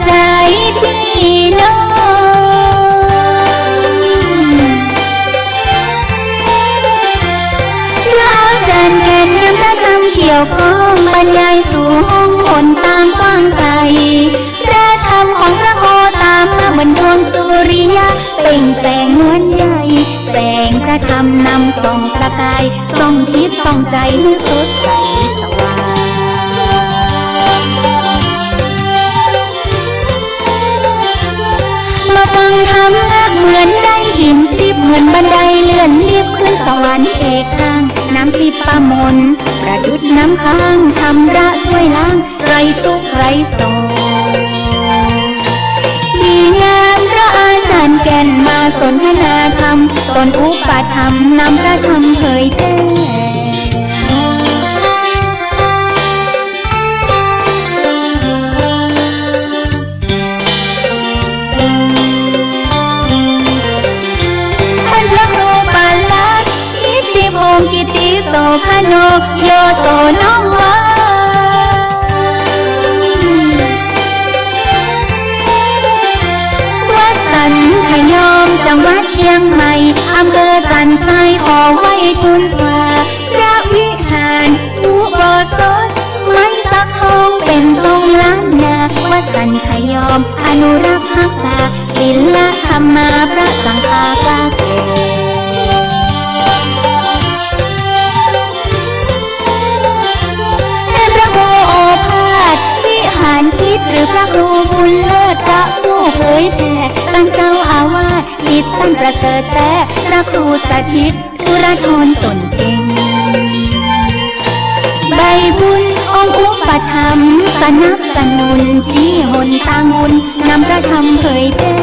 ใจพี่น้องพระอาจารย์แก่นนำพระธรรมเกี่ยวข้องบรรยายสู่ห้องคนตามกว้างไกลพระธรรมของพระโคตามมาเหมือนดวงสุริยะเปล่งแสงนวลใหญ่แสงพระธรรมนำส่องประกายส่องจิตส่องใจให้สดใสสว่างมาฟังธรรมะเหมือนได้หินทิพย์เหมือนบันไดเลื่อนลิฟต์ขึ้นสวรรค์เอกทางน้ำทิพย์ประมนประดุจน้ำค้างชำระช่วยล้างไร้ทุกข์ไร้โศกดีงามพระอาจารย์แก่นมาสนทนาธรรมตนอุปธรรมนำพระธรรมเผยแผ่กิติโสภโนโยโสน้องวาวัดสันขยอมจังหวัดเชียงใหม่อำเภอสันทรายขอไว้ทุนสวาพระวิหารอุโบสถไม้สักทองเป็นทรงล้านนาวัดสันขยอมอนุรักษ์รักษาศิลธรรมาพระสังฆากาเกคิดหรือพระครูบุญเลิศพระผู้เผยแผ่ตั้งเจ้าอาวาสจิตตั้งประเสริฐแต่พระครูสถิตธุรทรตนเก่งใบบุญองค์อุปถัมภ์สนับสนุนชี้หนทางบุญนำพระธรรมเผยแผ่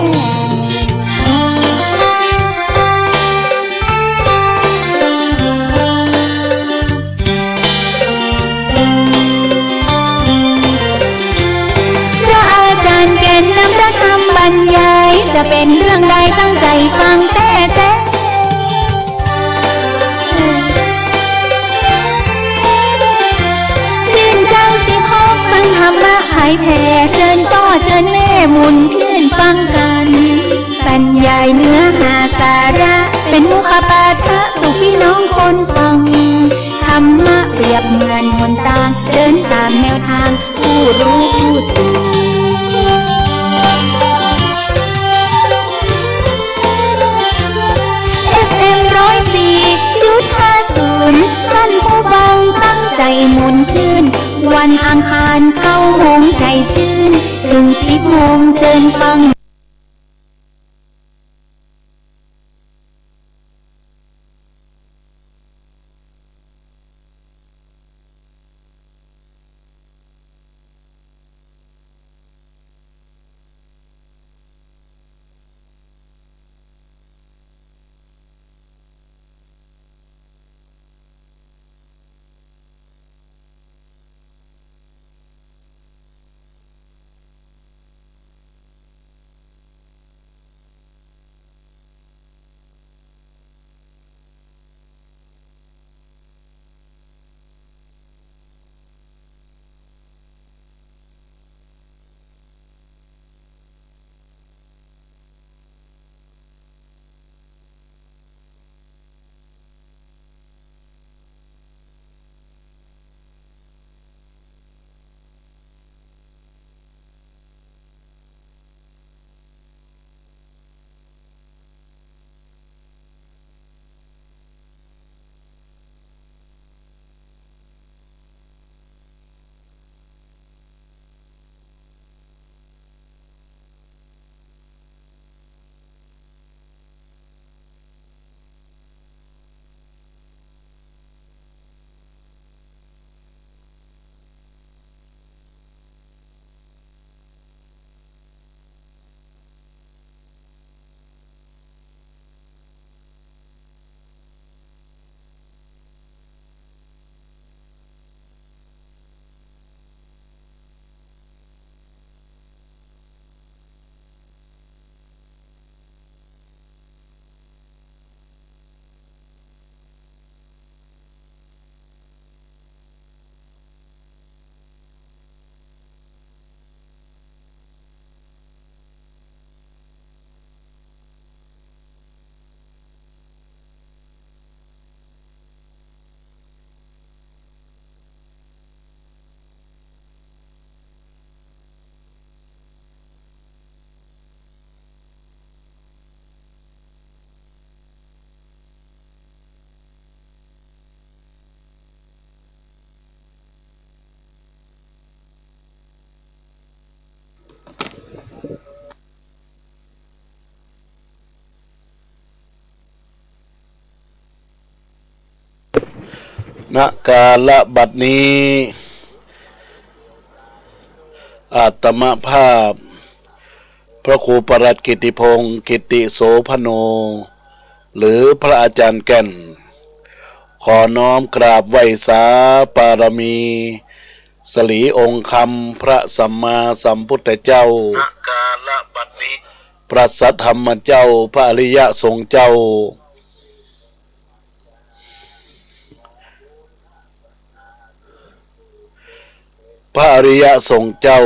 บรรยายจะเป็นเรื่องใดตั้งใจฟังแต่ยืนเจ้าสิพกฟังธรรมะหายแผ่เชิญพ่อเชิญแม่หมุนขึ้นฟังกันบรรยายเนื้อหาสาระเป็นมุขปาฐะสู่พี่น้องคนฟังธรรมะเปรียบเหมือนหนทางเดินตามแนวทางผู้รู้ผู้ตื่นท่านผู้ฟังตั้งใจหมุนขึ้นวันอังคารเข้าโมงใจชื่นถึง10 โมงเชิญฟัง ณกาลบัดนี้อาตมาภาพพระครูประหลัดกิติพงศ์กิติโสพโนหรือพระอาจารย์แก่นขอน้อมกราบไหว้สาปารมีสลีองค์คำพระสัมมาสัมพุทธเจ้าณกาลบัดนี้พระสัทธรรมเจ้าพระอริยสงฆ์เจ้าพระอริยสงฆ์เจ้า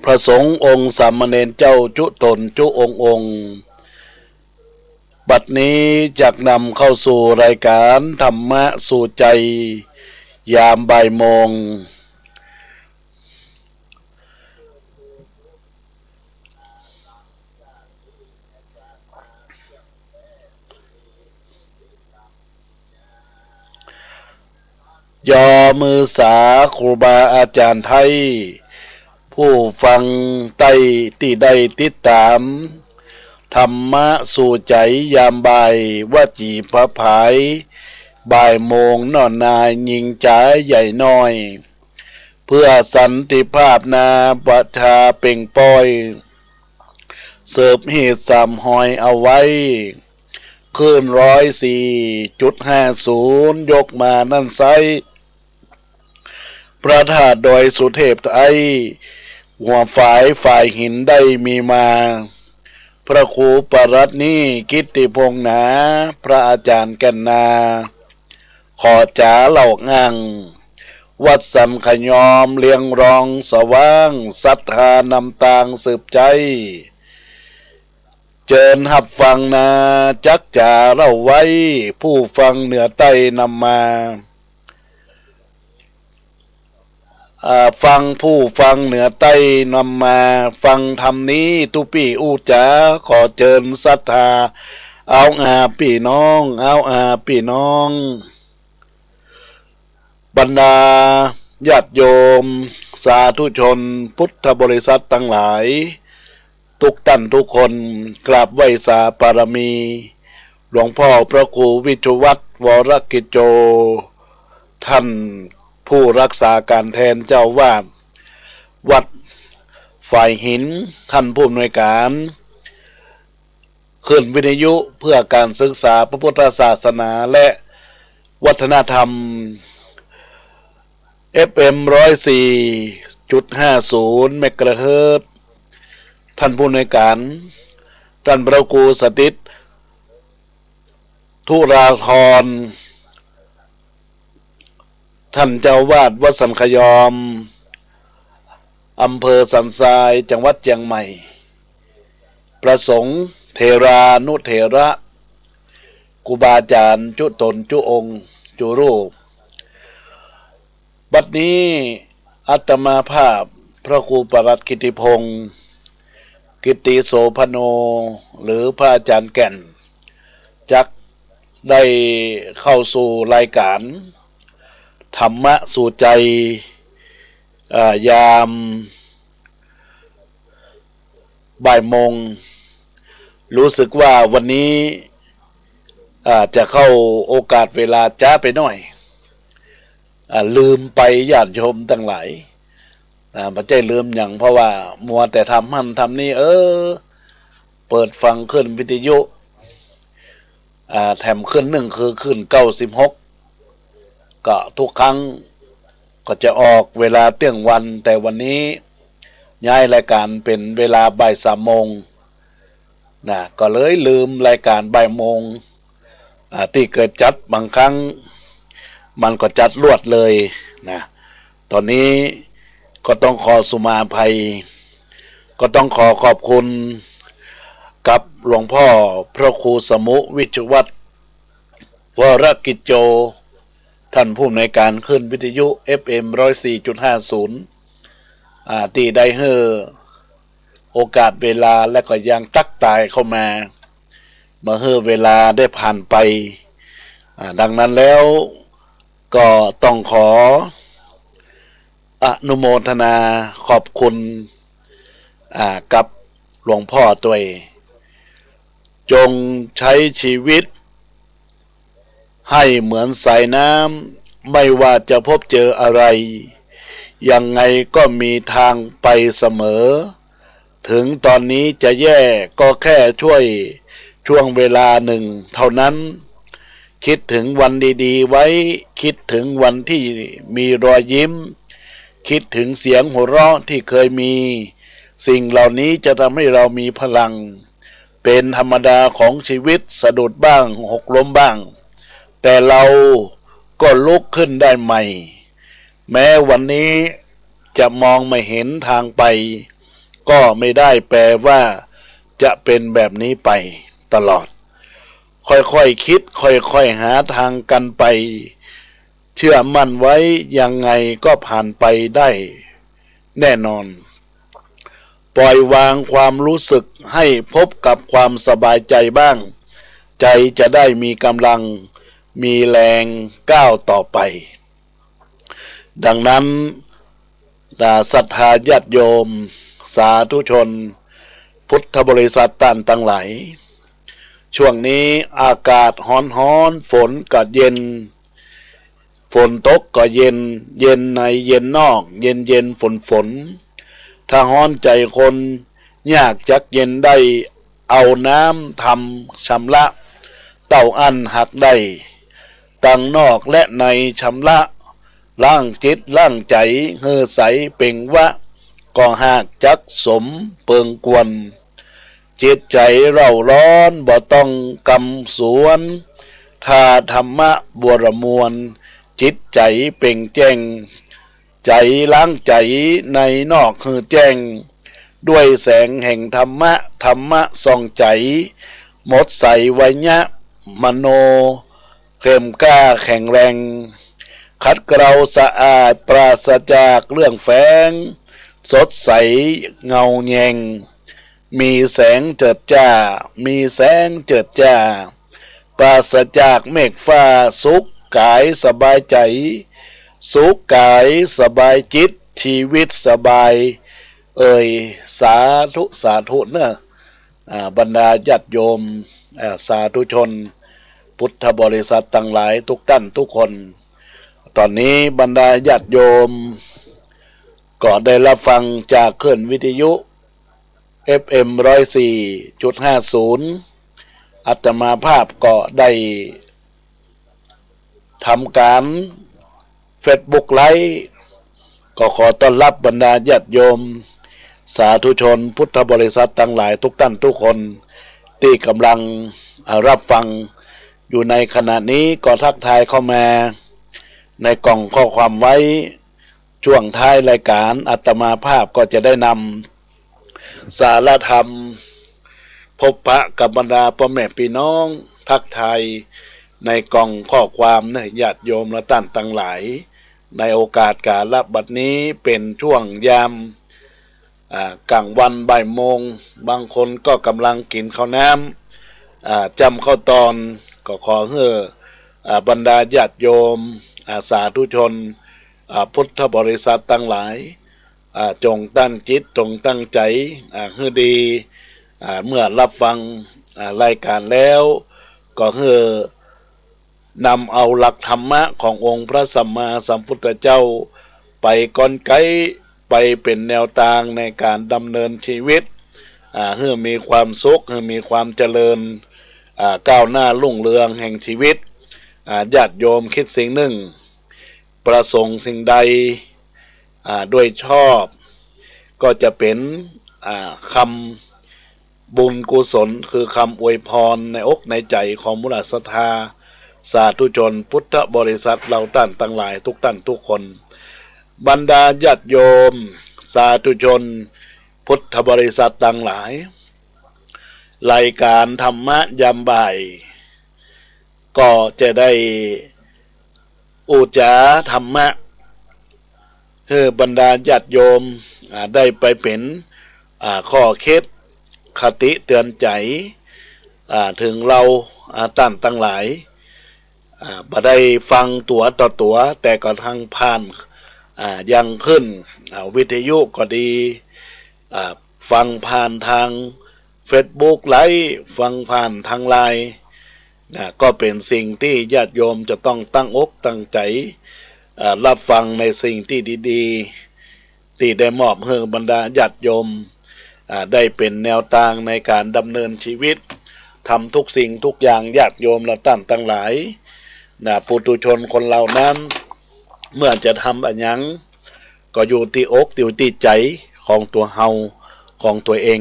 พระสงฆ์องค์สามเณรเจ้าจุตนจุองค์บัดนี้จักนำเข้าสู่รายการธรรมะสู่ใจยามบ่ายโมงยอมือสาครูบาอาจารย์ไทยผู้ฟังใต้ที่ได้ติดตามธรรมะสู่ใจยามบ่ายวจีพระภายบ่ายโมงนอนนายยิงจ๋าใหญ่น้อยเพื่อสันติภาพนาประชาเป่งป้อยเสิร์ฟเหตุสามหอยเอาไว้ขึ้น104.50ยกมานั่นไซพระธาตุดอยสุเทพไอหัวฝ่ายหินได้มีมาพระครูประหลัดนี้กิตติพงษ์หนาพระอาจารย์แก่นนาขอจ๋าเหล่างังวัดสันขยอมเลียงรองสว่างศรัทธานำตางสืบใจเจิญหับฟังนาจักจ๋าเล่าไว้ผู้ฟังเหนือใต้นำมาฟังผู้ฟังเหนือใต้นำมาฟังธรรมนี้ตุปีอูจ๋าขอเจิญศรัทธาเอาพี่น้องพี่น้องบรรดาญาติโยมสาธุชนพุทธบริษัททั้งหลายทุกท่านทุกคนกราบไหว้สาปารมีหลวงพ่อพระครูวิจุวัฒน์วรกิจโจท่านผู้รักษาการแทนเจ้าวาดวัดฝ่ายหินท่านผู้อำนวยการขึ้นวิทยุเพื่อการศึกษาพระพุทธศาสนาและวัฒนธรรม FM 104.50 เมกะเฮิรตซ์ท่านผู้อำนวยการท่านพระครูสถิตธุราธรท่านเจ้าวาดวัดสันขยอมอำเภอสันทรายจังหวัดเชียงใหม่ประสงค์เทรานุเถระครูบาอาจารย์จุตนจุองค์จุรูปบัดนี้อาตมาภาพพระครูประหลัดกิติพงศ์กิติโสพโนหรือพระอาจารย์แก่นจักได้เข้าสู่รายการธรรมะสู่ใจยามบ่ายโมงรู้สึกว่าวันนี้จะเข้าโอกาสเวลาจ้าไปหน่อยลืมไปญาติโยมทั้งหลายไม่ใช่ลืมอย่างเพราะว่ามัวแต่ทำหั่นทำนี่เปิดฟังขึ้นวิทยุแถมขึ้นหนึ่งคือขึ้น96ก็ทุกครั้งก็จะออกเวลาเที่ยงวันแต่วันนี้ย้ายรายการเป็นเวลาบ่าย3 โมงนะก็เลยลืมรายการบ่ายโมงที่เกิดจัดบางครั้งมันก็จัดรวดเลยนะตอนนี้ก็ต้องขอสุมาภัยก็ต้องขอขอบคุณกับหลวงพ่อพระครูสมุวิจุวัฒน์วรกิจโจท่านผู้อำนวยการขึ้นวิทยุ FM 104.50ที่ได้ให้โอกาสเวลาและก็ยังตักตายเข้ามาเมื่อเวลาได้ผ่านไปดังนั้นแล้วก็ต้องขออนุโมทนาขอบคุณกับหลวงพ่อตัวเองจงใช้ชีวิตให้เหมือนสายน้ ไม่ว่าจะพบเจออะไรยังไงก็มีทางไปเสมอถึงตอนนี้จะแย่ก็แค่ช่วงเวลาหนึ่งเท่านั้นคิดถึงวันดีๆไว้คิดถึงวันที่มีรอยยิ้มคิดถึงเสียงหัวเราะที่เคยมีสิ่งเหล่านี้จะทำให้เรามีพลังเป็นธรรมดาของชีวิตสะดุดบ้างหกล้มบ้างแต่เราก็ลุกขึ้นได้ใหม่แม้วันนี้จะมองไม่เห็นทางไปก็ไม่ได้แปลว่าจะเป็นแบบนี้ไปตลอดค่อยๆคิดค่อยๆหาทางกันไปเชื่อมั่นไว้ยังไงก็ผ่านไปได้แน่นอนปล่อยวางความรู้สึกให้พบกับความสบายใจบ้างใจจะได้มีกำลังมีแรงก้าวต่อไปดังนั้นศรัทธาญาติโยมสาธุชนพุทธบริษัทต่างทั้งหลายช่วงนี้อากาศร้อนฝนก็เย็นฝนตกก็เย็นเย็นในเย็นนอกเย็นฝนถ้าร้อนใจคนยากจักเย็นได้เอาน้ำทำชำระเต้าอั้นหักได้ตั้งนอกและในชำระล้างจิตล้างใจเฮือใสเป่งวะก็หากจักสมเปิงกวนจิตใจเราร้อนบ่ต้องกำสวนถ้าธรรมะบวรมวลจิตใจเป่งแจ้งใจล้างใจในนอกคือแจ้งด้วยแสงแห่งธรรมะส่องใจหมดใสไวยะมโนเข้มกล้าแข็งแรงขัดเกลาสะอาดปราศจากเรื่องแฝงสดใสเงาแยงมีแสงเจิดจ้ามีแสงเจิดจ้าปราศจากเมฆฟ้าสุขกายสบายใจสุขกายสบายจิตชีวิตสบายสาธุเนอะบรรดาญาติโยมสาธุชนพุทธบริษัททั้งหลายทุกท่านทุกคนตอนนี้บรรดาญาติโยมก็ได้รับฟังจากคลื่นวิทยุ FM 104.50 อาตมาภาพก็ได้ทำการ Facebook ไลฟ์ก็ขอต้อนรับบรรดาญาติโยมสาธุชนพุทธบริษัททั้งหลายทุกท่านทุกคนที่กำลังรับฟังอยู่ในขณะนี้ก็ทักทายเข้ามาในกล่องข้อความไว้ช่วงท้ายรายการอาตมาภาพก็จะได้นำสารธรรมพบปะกับบรรดาพ่อแม่พี่น้องทักทายในกล่องข้อความนะญาติโยมและท่านทั้งหลายในโอกาสกาลบัดนี้เป็นช่วงยามกลางวันบ่ายโมงบางคนก็กำลังกินข้าวน้ำจำข้าวตอนก็ขอให้บรรดาญาติโยมสาธุชนพุทธบริษัททั้งหลายจงตั้งจิตจงตั้งใจให้ดีเมื่อรับฟังรายการแล้วก็ให้นำเอาหลักธรรมะขององค์พระสัมมาสัมพุทธเจ้าไปกลไกไปเป็นแนวทางในการดำเนินชีวิตให้มีความสุขให้มีความเจริญก้าวหน้ารุ่งเรืองแห่งชีวิตญาติโยมคิดสิ่งหนึ่งประสงค์สิ่งใดด้วยชอบก็จะเป็นคำบุญกุศลคือคำอวยพรในอกในใจของมุลศรัทธาสาธุชนพุทธบริษัทเราท่านทั้งหลายทุกท่านทุกคนบรรดาญาติโยมสาธุชนพุทธบริษัททั้งหลายรายการธรรมะยามบ่ายก็จะได้อุจาธรรมะให้บรรดาญาติโยมได้ไปเป็นข้อคิดคติเตือนใจถึงเราท่านทั้งหลายบ่ได้ฟังตัวต่อตัวแต่ก็ทางผ่านยังขึ้นวิทยุก็ดีฟังผ่านทาง Facebook ไลฟ์ฟังผ่านทางไลน์ ก็เป็นสิ่งที่ญาติโยมจะต้องตั้งอกตั้งใจรับฟังในสิ่งที่ดีๆที่ได้มอบให้บรรดาญาติโยมได้เป็นแนวทางในการดำเนินชีวิตทำทุกสิ่งทุกอย่างญาติโยมและท่านทั้งหลายปุถุชนคนเหล่านั้นเมื่อจะทำอันยังก็อยู่ที่อกอยู่ที่ใจของตัวเฮาของตัวเอง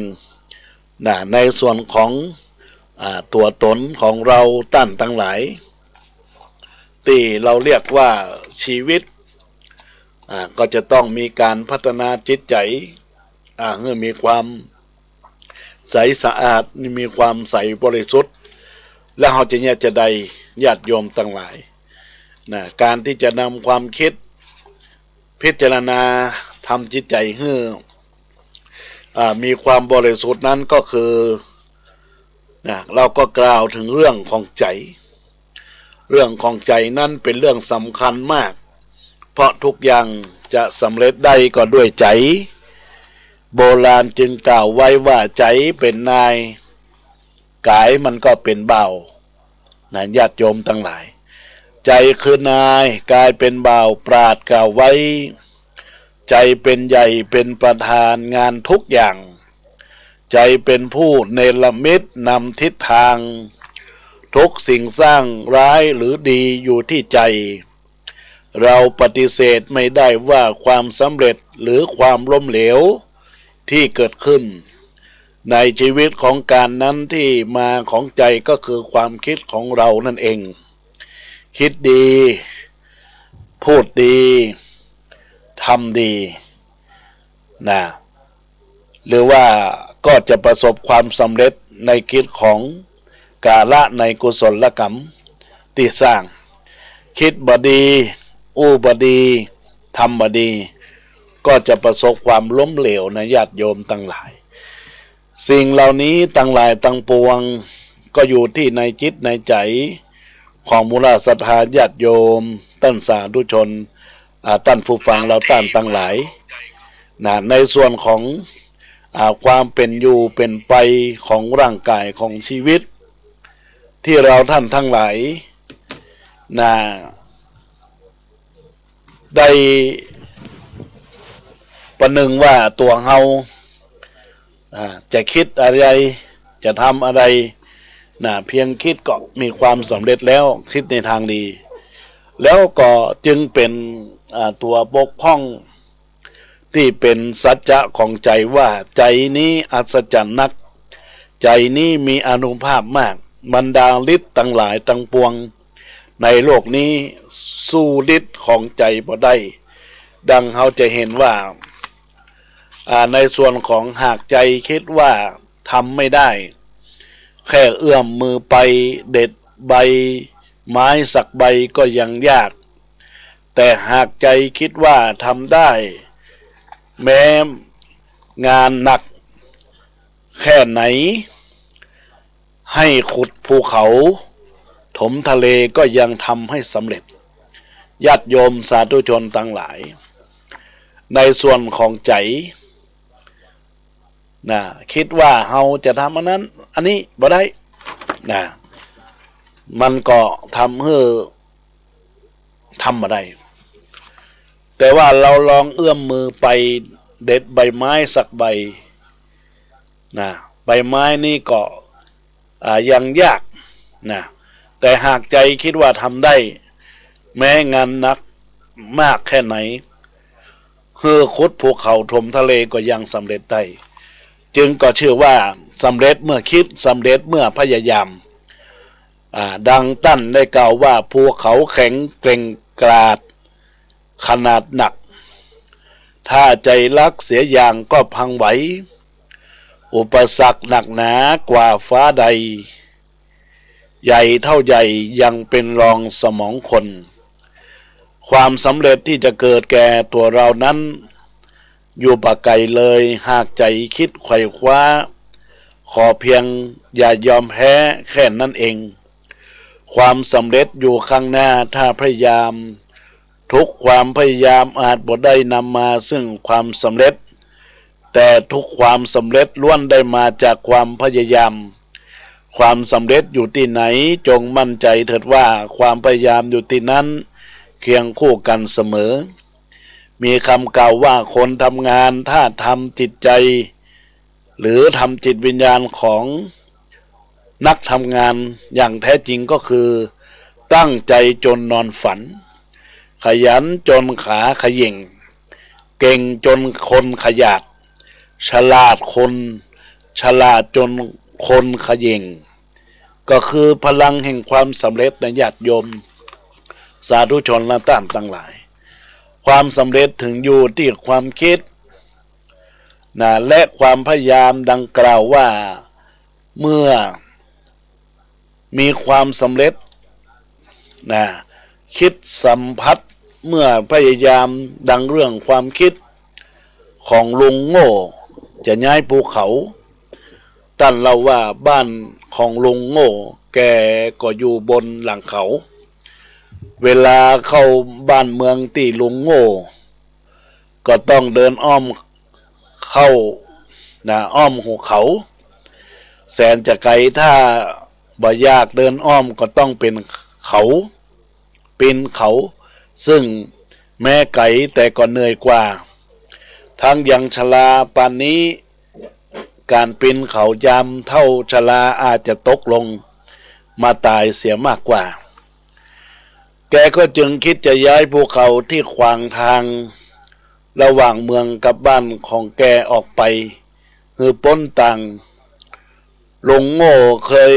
ในส่วนของตัวตนของเราท่านทั้งหลายที่เราเรียกว่าชีวิตก็จะต้องมีการพัฒนาจิตใจเมื่อมีความใสสะอาดมีความใสบริสุทธิ์และเราจะเนี่ยจะได้ญาติโยมทั้งหลายการที่จะนำความคิดพิจารณาทำจิตใจให้มีความบริสุทธิ์นั้นก็คือเราก็กล่าวถึงเรื่องของใจเรื่องของใจนั้นเป็นเรื่องสำคัญมากเพราะทุกอย่างจะสำเร็จได้ก็ด้วยใจโบราณจึงกล่าวไว้ว่าใจเป็นนายกายมันก็เป็นเบาญาติโยมทั้งหลายใจคือนายกายเป็นเบาปราชญ์กล่าวไว้ใจเป็นใหญ่เป็นประธานงานทุกอย่างใจเป็นผู้เนรมิตนำทิศทางทุกสิ่งสร้างร้ายหรือดีอยู่ที่ใจเราปฏิเสธไม่ได้ว่าความสำเร็จหรือความล้มเหลวที่เกิดขึ้นในชีวิตของการนั้นที่มาของใจก็คือความคิดของเรานั่นเองคิดดีพูดดีทำดีหรือว่าก็จะประสบความสำเร็จในกิจของกาละในกุศลกรรมที่สร้างคิดบดีอู้บดีทำบดีก็จะประสบความล้มเหลวในญาติโยมทั้งหลายสิ่งเหล่านี้ทั้งหลายทั้งปวงก็อยู่ที่ในจิตในใจของมูลศรัทธาญาติโยมท่านสาธุชนท่านผู้ฟังเราท่านทั้งหลายในส่วนของความเป็นอยู่เป็นไปของร่างกายของชีวิตที่เราท่านทั้งหลายได้ประหนึ่งว่าตัวเฮาจะคิดอะไรจะทำอะไรเพียงคิดก็มีความสำเร็จแล้วคิดในทางดีแล้วก็จึงเป็นตัวบกพร่องที่เป็นสัจจะของใจว่าใจนี้อัศจรรย์นักใจนี้มีอานุภาพมากบรรดาฤทธิ์ทั้งหลายทั้งปวงในโลกนี้สู้ฤทธิ์ของใจบ่ได้ดังเราจะเห็นว่าในส่วนของหากใจคิดว่าทำไม่ได้แค่เอื้อมมือไปเด็ดใบไม้สักใบก็ยังยากแต่หากใจคิดว่าทำได้แม้งานหนักแค่ไหนให้ขุดภูเขาถมทะเลก็ยังทำให้สำเร็จญาติโยมสาธุชนทั้งหลายในส่วนของใจคิดว่าเฮาจะทำอันนั้นอันนี้บ่ได้มันก็ทำให้ทำมาได้แต่ว่าเราลองเอื้อมมือไปเด็ดใบไม้สักใบใบไม้นี่ก็ยังยากแต่หากใจคิดว่าทำได้แม้งานหนักมากแค่ไหนขุดภูเขาถมทะเลก็ยังสำเร็จได้จึงก็เชื่อว่าสำเร็จเมื่อคิดสำเร็จเมื่อพยายามดังตั้นได้กล่าวว่าภูเขาแข็งเกร็งกราดขนาดหนักถ้าใจรักเสียอย่างก็พังไหวอุปสรรคหนักหนากว่าฟ้าใดใหญ่เท่าใหญ่ยังเป็นรองสมองคนความสำเร็จที่จะเกิดแก่ตัวเรานั้นอยู่ปะไกลเลยหากใจคิดไขว่คว้าขอเพียงอย่ายอมแพ้แค่นั้นเองความสำเร็จอยู่ข้างหน้าถ้าพยายามทุกความพยายามอาจบ่ได้นำมาซึ่งความสำเร็จแต่ทุกความสำเร็จล้วนได้มาจากความพยายาม ความสำเร็จอยู่ที่ไหนจงมั่นใจเถิดว่าความพยายามอยู่ที่นั้นเคียงคู่กันเสมอมีคำกล่าวว่าคนทำงานถ้าทำจิตใจหรือทำจิตวิญญาณของนักทำงานอย่างแท้จริงก็คือตั้งใจจนนอนฝันขยันจนขาเขย่งเก่งจนคนขยาดฉลาดจนคนเขย่งก็คือพลังแห่งความสำเร็จในญาติโยมสาธุชนและท่านทั้งหลายความสำเร็จถึงอยู่ที่ความคิดนะและความพยายามดังกล่าวว่าเมื่อมีความสำเร็จนะคิดสัมผัสเมื่อพยายามดังเรื่องความคิดของลุงโง่จะย้ายภูเขาท่านเล่าว่าบ้านของลุงโง่แกก็อยู่บนหลังเขาเวลาเข้าบ้านเมืองตีลุงโง่ก็ต้องเดินอ้อมเข้าอ้อมหุบเขาแสนจะไกลถ้าบ่ยากเดินอ้อมก็ต้องเป็นเขาปีนเขาซึ่งแม้ไกลแต่ก็เหนื่อยกว่าทั้งยังชราปานนี้การปีนเขายามเท่าชราอาจจะตกลงมาตายเสียมากกว่าแกก็จึงคิดจะย้ายภูเขาที่ขวางทางระหว่างเมืองกับบ้านของแกออกไปคือพ้นต่างลุงโง่เคย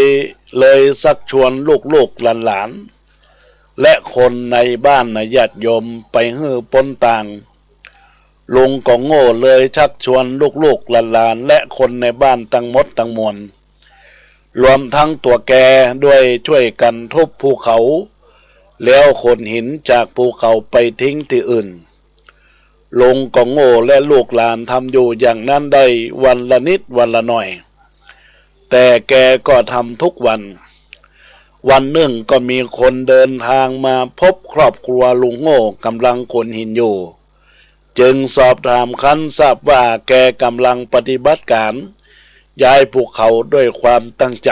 เลยชักชวนลูกๆหลานๆและคนในบ้านญาติโยมไปฮื้อพ้นต่างลุงก็โง่เลยชักชวนลูกๆหลานๆและคนในบ้านทั้งหมดทั้งมวลรวมทั้งตัวแกด้วยช่วยกันทุบภูเขาแล้วขนหินจากภูเขาไปทิ้งที่อื่นลุงก็โง่และลูกหลานทำอยู่อย่างนั้นได้วันละนิดวันละหน่อยแต่แกก็ทำทุกวันวันหนึ่งก็มีคนเดินทางมาพบครอบครัวลุงโง่กำลังขนหินอยู่จึงสอบถามคันทราบว่าแกกำลังปฏิบัติการย้ายภูเขาด้วยความตั้งใจ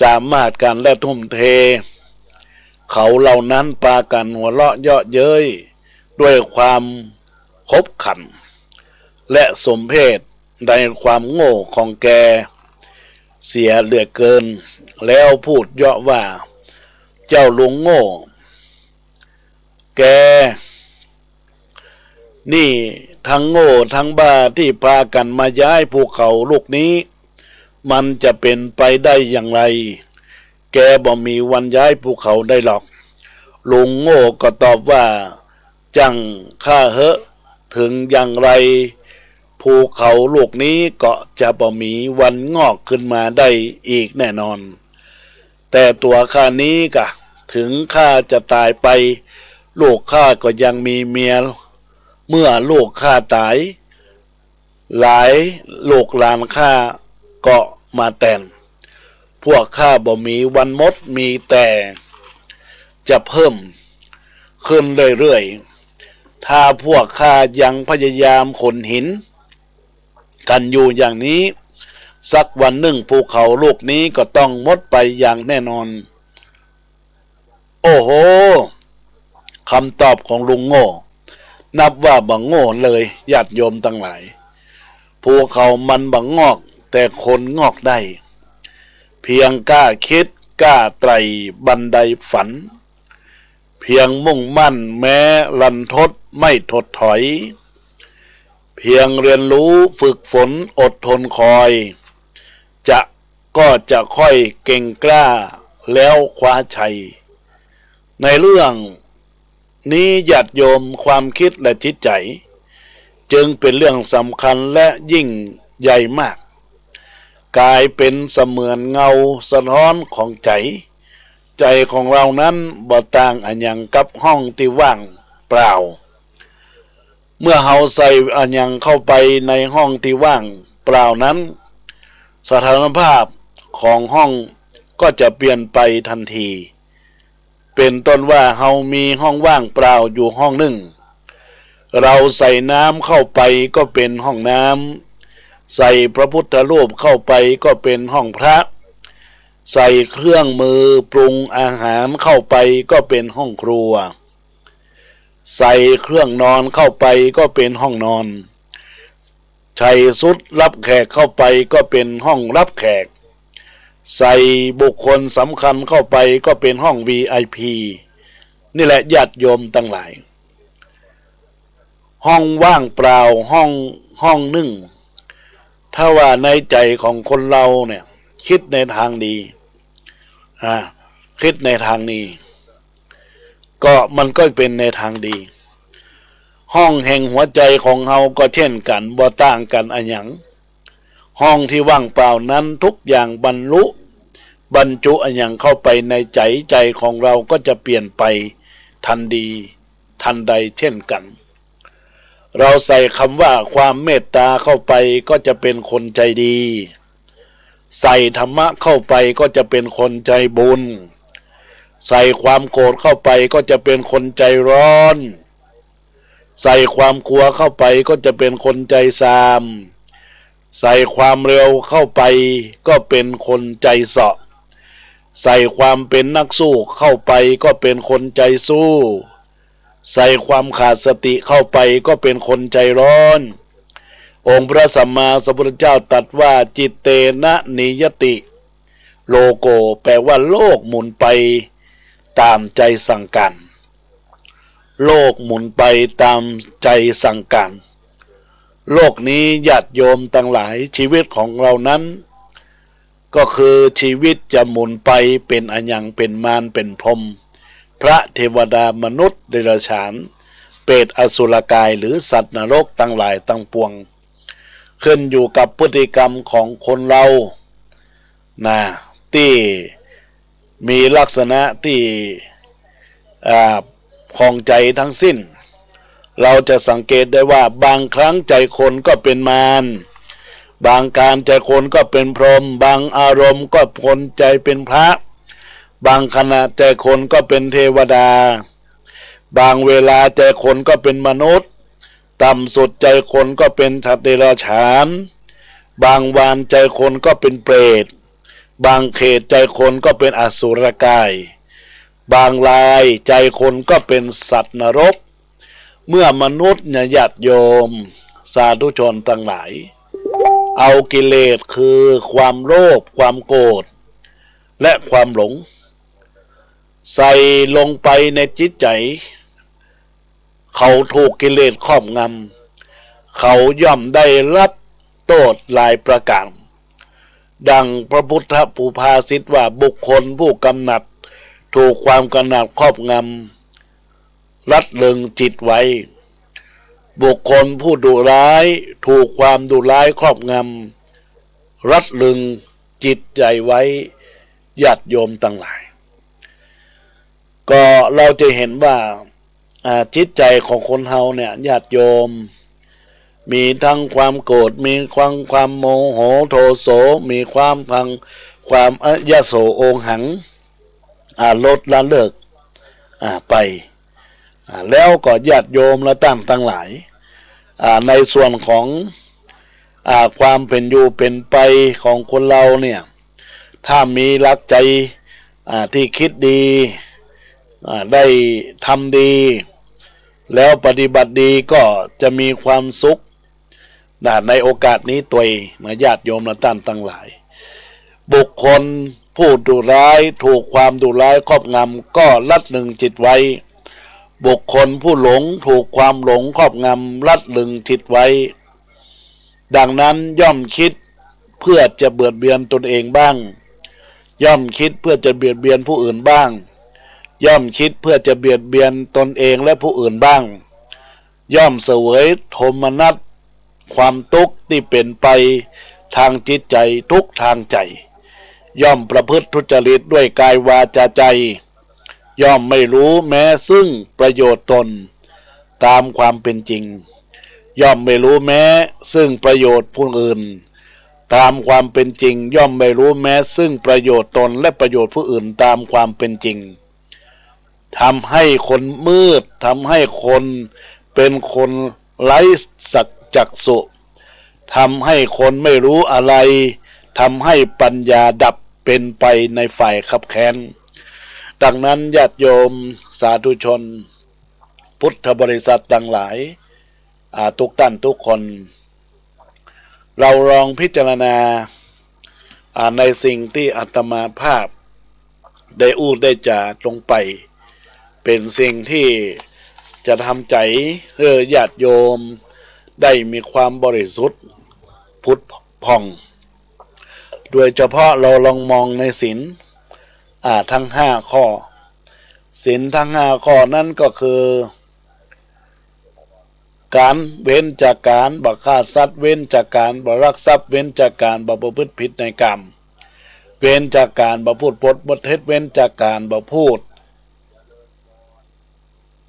สามารถการและทุ่มเทเขาเหล่านั้นปากันหัวเราะเยาะเย้ยด้วยความขบขันและสมเพชในความโง่ของแกเสียเหลือเกินแล้วพูดเยาะว่าเจ้าลุงโง่แกนี่ทั้งโง่ทั้งบ้าที่พากันมาย้ายภูเขาลูกนี้มันจะเป็นไปได้อย่างไรแกบ่มีวันย้ายภูเขาได้หรอกลุงโง่ก็ตอบว่าจังข้าเหอะถึงอย่างไรภูเขาลูกนี้ก็จะบ่มีวันงอกขึ้นมาได้อีกแน่นอนแต่ตัวข้านี้กะถึงข้าจะตายไปลูกข้าก็ยังมีเมียเมื่อลูกข้าตายหลายลูกหลานข้าก็มาแต่งพวกข้าบ่มีวันหมดมีแต่จะเพิ่มขึ้นเรื่อยๆถ้าพวกข้ายังพยายามขนหินกันอยู่อย่างนี้สักวันหนึ่งภูเขาลูกนี้ก็ต้องหมดไปอย่างแน่นอนโอ้โหคำตอบของลุงโง่นับว่าบังโง่เลยญาติโยมทั้งหลายภูเขามันบังงอกแต่คนงอกได้เพียงกล้าคิดกล้าไตร่บันไดฝันเพียงมุ่งมั่นแม้ลันทดไม่ถดถอยเพียงเรียนรู้ฝึกฝนอดทนคอยจะค่อยเก่งกล้าแล้วคว้าชัยในเรื่องนี้ญาติโยมความคิดและจิตใจจึงเป็นเรื่องสำคัญและยิ่งใหญ่มากกลายเป็นเสมือนเงาสะท้อนของใจของเรานั้นบ่ต่างอันยังกับห้องที่ว่างเปล่าเมื่อเฮาใส่อันยังเข้าไปในห้องที่ว่างเปล่านั้นสถานภาพของห้องก็จะเปลี่ยนไปทันทีเป็นต้นว่าเฮามีห้องว่างเปล่าอยู่ห้องหนึ่งเราใส่น้ำเข้าไปก็เป็นห้องน้ำใส่พระพุทธรูปเข้าไปก็เป็นห้องพระ ใส่เครื่องมือปรุงอาหารเข้าไปก็เป็นห้องครัวใส่เครื่องนอนเข้าไปก็เป็นห้องนอนใส่ชุดรับแขกเข้าไปก็เป็นห้องรับแขกใส่บุคคลสำคัญเข้าไปก็เป็นห้อง VIP นี่แหละญาติโยมทั้งหลายห้องว่างเปล่าห้องนึ่งถ้าว่าในใจของคนเราเนี่ยคิดในทางดีคิดในทางนี้ก็มันก็เป็นในทางดีห้องแห่งหัวใจของเราก็เช่นกันบ่ต่างกันอะหยังห้องที่ว่างเปล่านั้นทุกอย่างบรรจุอะหยังเข้าไปในใจของเราก็จะเปลี่ยนไปทันดีทันใดเช่นกันเราใส่คำว่าความเมตตาเข้าไปก็จะเป็นคนใจดีใส่ธรรมะเข้าไปก็จะเป็นคนใจบุญใส่ความโกรธเข้าไปก็จะเป็นคนใจร้อนใส่ความกลัวเข้าไปก็จะเป็นคนใจซามใส่ความเร็วเข้าไปก็เป็นคนใจเสาะใส่ความเป็นนักสู้เข้าไปก็เป็นคนใจสู้ใส่ความขาดสติเข้าไปก็เป็นคนใจร้อนองค์พระสัมมาสัมพุทธเจ้าตรัสว่าจิตเตนะนิยติโลโกแปลว่าโลกหมุนไปตามใจสั่งการโลกหมุนไปตามใจสั่งการโลกนี้ญาติโยมทั้งหลายชีวิตของเรานั้นก็คือชีวิตจะหมุนไปเป็นอัญญังเป็นมารเป็นพรหมพระเทวดามนุษย์เดรัจฉานเปรตอสุรกายหรือสัตว์นรกทั้งหลายทั้งปวงขึ้นอยู่กับพฤติกรรมของคนเราที่มีลักษณะที่คลองใจทั้งสิ้นเราจะสังเกตได้ว่าบางครั้งใจคนก็เป็นมารบางการใจคนก็เป็นพรหมบางอารมณ์ก็คนใจเป็นพระบางขณะใจคนก็เป็นเทวดาบางเวลาใจคนก็เป็นมนุษย์ต่ำสุดใจคนก็เป็นสัตว์เดรัจฉานบางวานใจคนก็เป็นเปรตบางเขตใจคนก็เป็นอสุรกายบางรายใจคนก็เป็นสัตว์นรกเมื่อมนุษย์ญาติโยมสาธุชนทั้งหลายเอากิเลสคือความโลภความโกรธและความหลงใส่ลงไปในจิตใจเขาถูกกิเลสครอบงำเขาย่อมได้รับโทษหลายประการดังพระพุทธภูภาษิตว่าบุคคลผู้กำหนัดถูกความกำหนัดครอบงำรัดลึงจิตไว้บุคคลผู้ดุร้ายถูกความดุร้ายครอบงำรัดลึงจิตใจไว้ญาติโยมทั้งหลายก็เราจะเห็นว่าจิตใจของคนเฮาเนี่ยญาติโยมมีทั้งความโกรธมีความโมโหโทโสมีความยโสโองหังลดละเลิกไปแล้วก็ญาติโยมและตั้งหลายในส่วนของความเป็นอยู่เป็นไปของคนเราเนี่ยถ้ามีหลักใจที่คิดดีได้ทำดีแล้วปฏิบัติดีก็จะมีความสุขในโอกาสนี้ตัวญาติโยมและตั้งหลายบุคคลผู้ดุร้ายถูกความดุร้ายครอบงำก็ลัดลึงจิตไว้บุคคลผู้หลงถูกความหลงครอบงำลัดลึงจิตไว้ดังนั้นย่อมคิดเพื่อจะเบียดเบียนตนเองบ้างย่อมคิดเพื่อจะเบียดเบียนผู้อื่นบ้างย่อมคิดเพื่อจะเบียดเบียนตนเองและผู้อื่นบ้างย่อมเสวยโทมนัสความทุกข์ที่เป็นไปทางจิตใจทุกทางใจย่อมประพฤติทุจริตด้วยกายวาจาใจย่อมไม่รู้แม้ซึ่งประโยชน์ตนตามความเป็นจริงย่อมไม่รู้แม้ซึ่งประโยชน์ผู้อื่นตามความเป็นจริงย่อมไม่รู้แม้ซึ่งประโยชน์ตนและประโยชน์ผู้อื่นตามความเป็นจริงทำให้คนมืดทำให้คนเป็นคนไร้จักษุทำให้คนไม่รู้อะไรทำให้ปัญญาดับ เป็นไปในฝ่ายขับแค้นดังนั้นญาติโยมสาธุชนพุทธบริษัททั้งหลายทุกท่านทุกคนเราลองพิจารณาในสิ่งที่อาตมาภาพได้อู้ได้จ่าลงไปเป็นสิ่งที่จะทำใจญาติโยมได้มีความบริสุทธิ์พุทธผ่องโดยเฉพาะเราลองมองในศีลทั้ง5 ข้อศีลทั้ง5 ข้อนั้นก็คือการเว้นจากการบ่ฆ่าสัตว์เว้นจากการบ่ลักทรัพย์เว้นจากการบ่ประพฤติผิดในกรรมเว้นจากการบ่พูดปดบ่เท็จเว้นจากการบ่พูด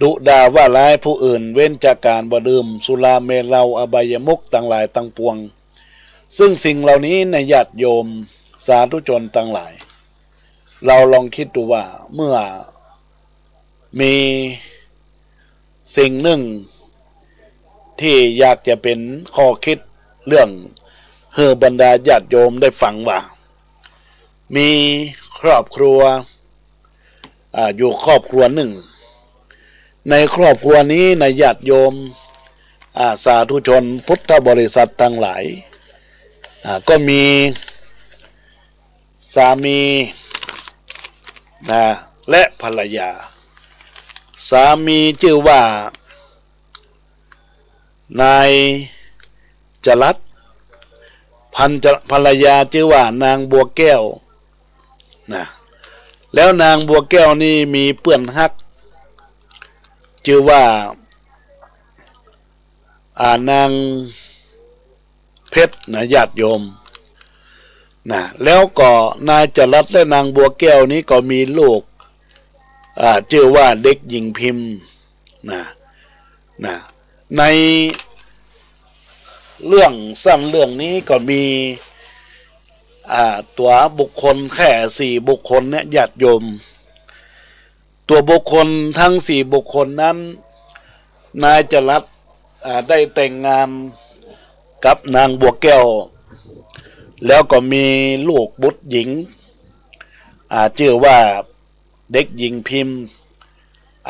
ดุด่าว่าร้ายผู้อื่นเว้นจากการบ่ดื่มสุราเมลัยอบายมุขต่างหลายต่างปวงซึ่งสิ่งเหล่านี้ในญาติโยมสาธุชนต่างหลายเราลองคิดดูว่าเมื่อมีสิ่งหนึ่งที่อยากจะเป็นข้อคิดเรื่องให้บรรดาญาติโยมได้ฟังว่ามีครอบครัวอยู่ครอบครัวหนึ่งในครอบครัวนี้ในญาติโยมสาธุชนพุทธบริษัททั้งหลายก็มีสามีและภรรยาสามีชื่อว่านายจรัสภรรยาชื่อว่านางบัวแก้วแล้วนางบัวแก้วนี่มีเพื่อนฮักชื่อว่านางเพชรญาติโยมแล้วก็นายจรัสและนางบัวแก้วนี้ก็มีลูกชื่อว่าเด็กหญิงพิมพ์ในเรื่องสั้นเรื่องนี้ก็มีตัวบุคคลแค่4 บุคคลเนี่ยญาติโยมตัวบุคคลทั้ง4 บุคคลนั้นนายจรัสได้แต่งงานกับนางบัวแก้วแล้วก็มีลูกบุตรหญิงชื่อว่าเด็กหญิงพิมพ์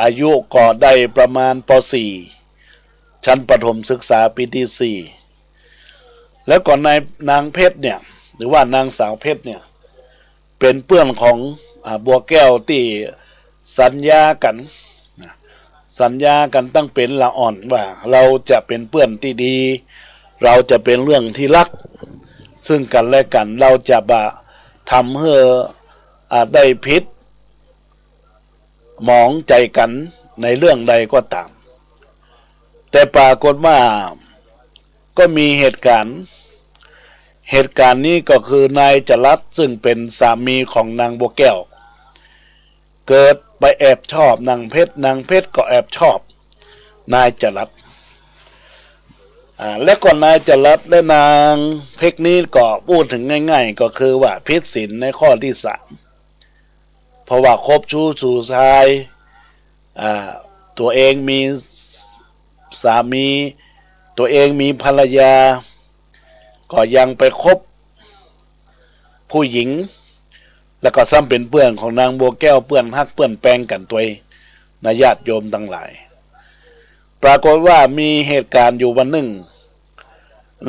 อายุก็ได้ประมาณป .4 ชั้นประถมศึกษาปีที่ 4แล้วก็นางเพชรเนี่ยหรือว่านางสาวเพชรเนี่ยเป็นเพื่อนของบัวแก้วที่สัญญากันตั้งเป็นละอ่อนว่าเราจะเป็นเพื่อนที่ดีเราจะเป็นเรื่องที่รักซึ่งกันและกันเราจะทำให้ได้พิษหมองใจกันในเรื่องใดก็ตามแต่ปรากฏว่าก็มีเหตุการณ์นี้ก็คือนายจรัสซึ่งเป็นสามีของนางบัวแก้วเกิดไปแอบชอบนางเพชรก็แอบชอบนายจรัสและก็นายจรัสและนางเพชรนี้ก็พูดถึงง่ายๆก็คือว่าผิดศีลในข้อที่ 3เพราะว่าคบชู้สู่ชายตัวเองมีสามีตัวเองมีภรรยาก็ยังไปคบผู้หญิงแล้วก็ซ้ำเป็นเพื่อนของนางบัวแก้วเพื่อนฮักเพื่อนแปลงกันตัวญาติโยมทั้งหลายปรากฏว่ามีเหตุการณ์อยู่วันหนึ่ง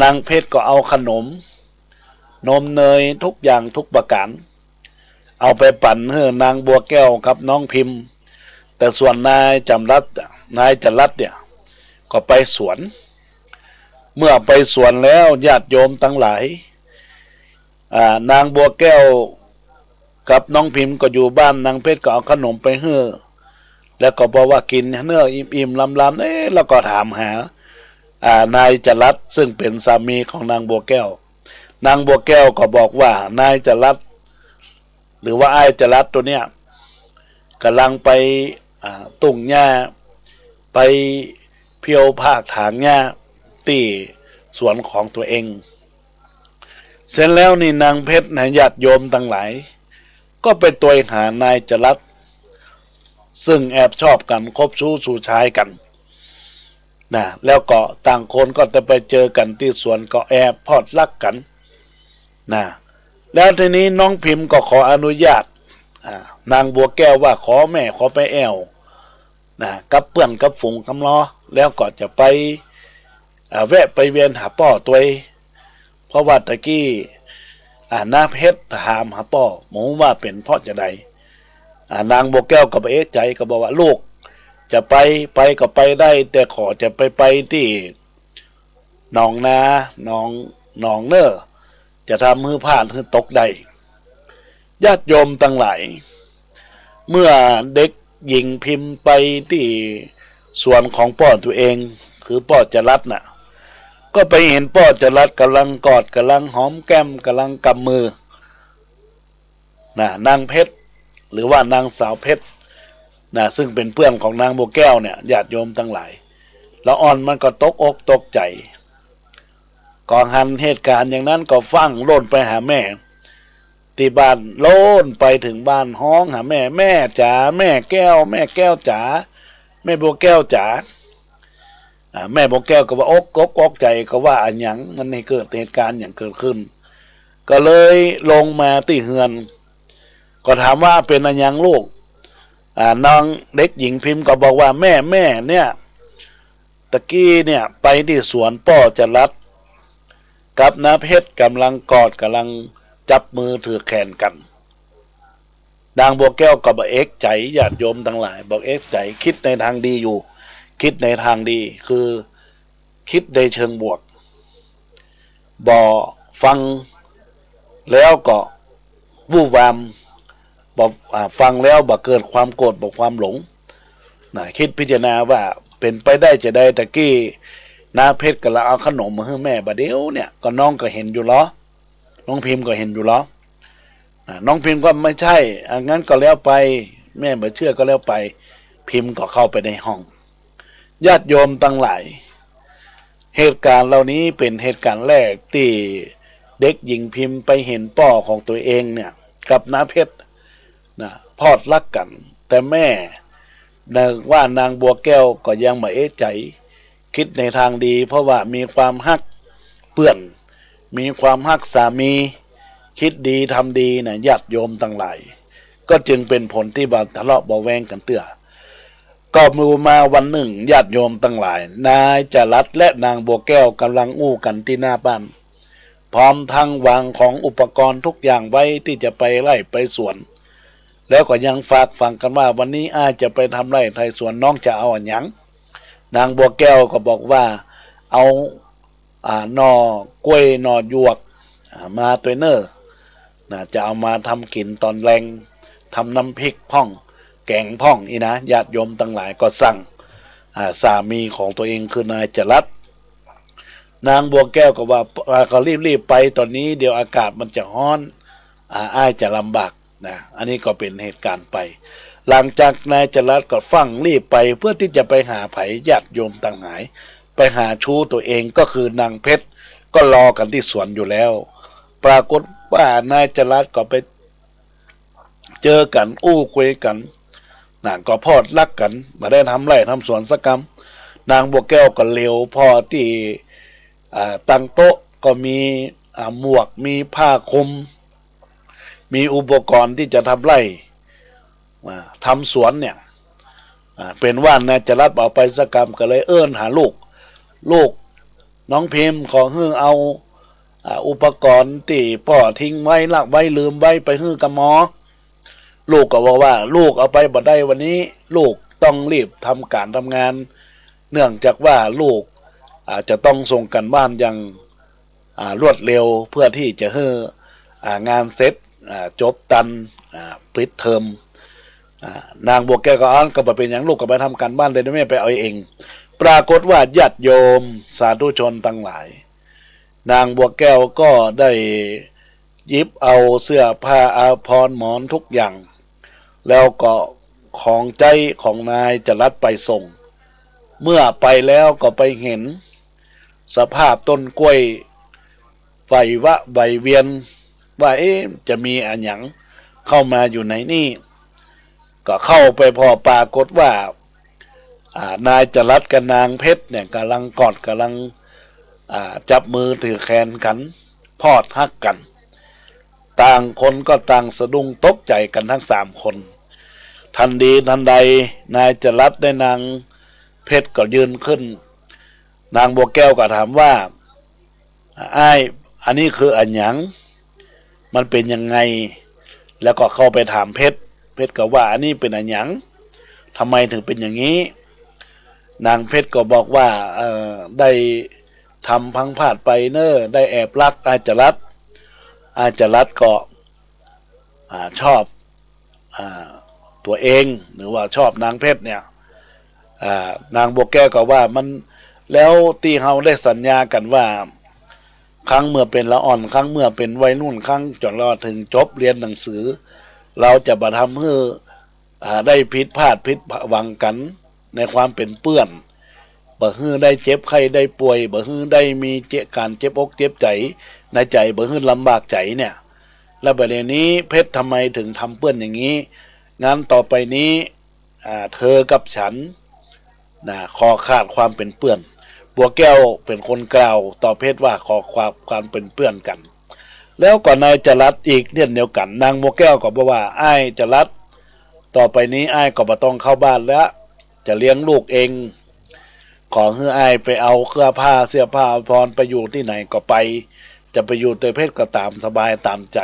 นางเพชรก็เอาขนมนมเนยทุกอย่างทุกประการเอาไปปั่นให้นางบัวแก้วกับน้องพิมพ์แต่ส่วนนายจรัสเนี่ยก็ไปสวนเมื่อไปสวนแล้วญาติโยมทั้งหลายนางบัวแก้วกับน้องพิมพ์ก็อยู่บ้านนางเพชรก็เอาขนมไปให้แล้วก็บอกว่ากินเนื้ออิ่มๆลำๆแล้วก็ถามหานายจรัสซึ่งเป็นสามีของนางบัวแก้วนางบัวแก้วก็บอกว่านายจรัสหรือว่าไอ้จรัสตัวเนี้ยกำลังไปตุ่งหญ้าไปเพียวภาคถางหญ้าที่สวนของตัวเองเสร็จแล้วนี่นางเพชรญาติโยมทั้งหลายก็ไปตัวหานายจรัสซึ่งแอบชอบกันคบชู้สู่ชายกันแล้วก็ต่างคนก็จะไปเจอกันที่สวนก็แอบพอดรักกัน แล้วทีนี้น้องพิมพ์ก็ขออนุญาตนางบัวแก้วว่าขอแม่ขอไปแอวกับเพื่อนกับฝูงกำล้อแล้วก็จะไปแวะไปเวียนหาป่อตัวเองเพราะว่าตะกี้หน้าเพชรถามหาป่อหมูว่าเป็นเพราะจะใดนางบัวแก้วก็ไปเอ๊ะใจก็บอกว่าลูกจะไปก็ไปได้แต่ขอจะไปที่หนองนาหนองเนอจะทำมือผ่านคือตกได้ญาติโยมตั้งหลายเมื่อเด็กหญิงพิมพ์ไปที่ส่วนของพ่อตัวเองคือพ่อจรัสน่ะก็ไปเห็นพ่อจรัสกำลังกอดกำลังหอมแก้มกำลังกำมือนางเพชรหรือว่านางสาวเพชรซึ่งเป็นเพื่อนของนางบัวแก้วเนี่ยญาติโยมทั้งหลายแล้วอ่อนมันก็ตกอกตกใจก่อนหันเหตุการณ์อย่างนั้นก็ฟังโล่นไปหาแม่ที่บ้านโล่นไปถึงบ้านห้องหาแม่จ๋าแม่แก้วจ๋าแม่บัวแก้วจ๋าแม่บัวแก้วก็ว่าอกใจก็ว่าอันหยังมันให้เกิดเหตุการณ์อย่างเกิดขึ้นก็เลยลงมาที่เฮือนก็ถามว่าเป็นอันหยังลูกน้องเด็กหญิงพิมพ์ก็บอกว่าแม่เนี่ยตะกี้เนี่ยไปที่สวนป่อจรัสกับน้าเพชรกำลังกอดกำลังจับมือถือแขนกันนางบัวแก้วก็บอกเอ็กใจญาติโยมทั้งหลายบอกเอ็กใจคิดในทางดีอยู่คิดในทางดีคือคิดในเชิงบวกบ่ฟังแล้วก็วู่วามบอกฟังแล้วบ่เกิดความโกรธบอกความหลงคิดพิจารณาว่าเป็นไปได้จะได้ตะกี้น้าเพชรก็ละเอาขนมมาให้แม่บะเดี๋ยวเนี่ยก็น้องก็เห็นอยู่ล้อน้องพิมพ์ก็เห็นอยู่ล้อน้องพิมพ์ก็ไม่ใช่งั้นก็แล้วไปแม่บ่เชื่อก็แล้วไปพิมพ์ก็เข้าไปในห้องญาติโยมตั้งหลายเหตุการณ์เหล่านี้เป็นเหตุการณ์แรกที่เด็กหญิงพิมพ์ไปเห็นพ่อของตัวเองเนี่ยกับน้าเพชรพอดรักกันแต่แม่ว่านางบัวแก้วก็ยังไม่เอะใจคิดในทางดีเพราะว่ามีความฮักเพื่อนมีความฮักสามีคิดดีทำดีนะญาติโยมตั้งหลายก็จึงเป็นผลที่บาทะเลาะเบาแวงกันเตื้อก็มูมาวันหนึ่งญาติโยมตั้งหลายนายจรัสและนางบัวแก้วกำลังอู้กันที่หน้าบ้านพร้อมทั้งวางของอุปกรณ์ทุกอย่างไว้ที่จะไปไร่ไปสวนแล้วก็ยังฝากฟังกันว่าวันนี้อาจจะไปทำไร่ไถสวนน้องจะเอาอันหยังนางบัวแก้วก็บอกว่าเอาหน่อกล้วยหน่อหยวกมาตัวเนอร์จะเอามาทำกินตอนแรงทำน้ำพริกพ่องแกงพ่องนะญาติโยมตั้งหลายก็สั่งสามีของตัวเองคือนายจรัสนางบัวแก้วก็ว่าก็รีบไปตอนนี้เดี๋ยวอากาศมันจะร้อนอ้ายจะลำบากอันนี้ก็เป็นเหตุการณ์ไปหลังจากนายจรัสก็ฟังรีบไปเพื่อที่จะไปหาไผญาติโยมต่างหายไปหาชู้ตัวเองก็คือนางเพชรก็รอกันที่สวนอยู่แล้วปรากฏว่านายจรัสก็ไปเจอกันอู้คุยกันก็พอดรักกันมาได้ทำไร่ทำสวนสักกรรมนางบัวแก้วก็เร็วพอที่ตั้งโต๊ะก็มีหมวกมีผ้าคลุมมีอุปกรณ์ที่จะทำไร่ทำสวนเนี่ยเป็นว่านายจรัสเอาไปสักกรรมก็เลยหาลูกน้องพิมพ์ขอให้เอาอุปกรณ์ที่พ่อทิ้งไว้ลักไว้ลืมไว้ไปให้กับหมอลูกก็บอกว่าลูกเอาไปบ่ได้วันนี้ลูกต้องรีบทำการทำงานเนื่องจากว่าลูกจะต้องส่งกันบ้านอย่างรวดเร็วเพื่อที่จะให้งานเสร็จจบตันปิดเทอมนางบัวแก้วก็ก็บ่เป็นอย่างลูกก็ไปทำการบ้านเลยนะแม่ไปเอาเองปรากฏว่าญาติโยมสาธุชนทั้งหลายนางบัวแก้วก็ได้หยิบเอาเสื้อผ้าอาภรณ์หมอนทุกอย่างแล้วก็ของใจของนายจรัสไปส่งเมื่อไปแล้วก็ไปเห็นสภาพต้นกล้วยใบเวียนว่าจะมีอันหยังเข้ามาอยู่ในนี่ก็เข้าไปพอปรากฏว่านายจรัสกับนางเพชรเนี่ยกำลังกอดกำลังจับมือถือแขนกันพอดฮักกัน ต่างคนก็ต่างสะดุ้งตกใจกันทั้ง3 คนทันทีทันใดนายจรัสได้นางเพชรก็ยืนขึ้นนางบัวแก้วก็ถามว่าอ้ายอันนี้คืออันหยังมันเป็นยังไงแล้วก็เข้าไปถามเพชรก็ว่าอันนี้เป็นอันหยังทำไมถึงเป็นอย่างนี้นางเพชรก็บอกว่าได้ทำพังพลาดไปเนอได้แอบรักอาจรัสก็ชอบตัวเองหรือว่าชอบนางเพชรเนี่ยนางบัวแก้วก็ว่ามันแล้วที่เฮาได้สัญญากันว่าครั้งเมื่อเป็นละอ่อนครั้งเมื่อเป็นวัยรุ่นครั้งจนเราถึงจบเรียนหนังสือเราจะบ่ทำให้ได้ผิดพลาดผิดหวังกันในความเป็นเปื้อนบ่ฮื้อได้เจ็บไข้ได้ป่วยบ่ฮื้อได้มีการเจ็บอกเจ็บใจในใจบ่ฮื้อลำบากใจเนี่ยแล้วประเด็นนี้เพชรทำไมถึงทำเปื้อนอย่างนี้งั้นต่อไปนี้เธอกับฉันขอขาดความเป็นเปื้อนบัวแก้วเป็นคนกล่าวต่อเพชรว่าขอความเป็นเปื้อนกันแล้วก่อนนายจรัสอีกเรื่องเดียวกันนางบัวแก้วก็บอกว่าอ้ายจรัสต่อไปนี้อ้ายก็บ่ต้องเข้าบ้านแล้วจะเลี้ยงลูกเองขอให้อ้ายไปเอาเสื้อผ้าพรไปอยู่ที่ไหนก็ไปจะไปอยู่ตัวเพชรก็ตามสบายตามใจ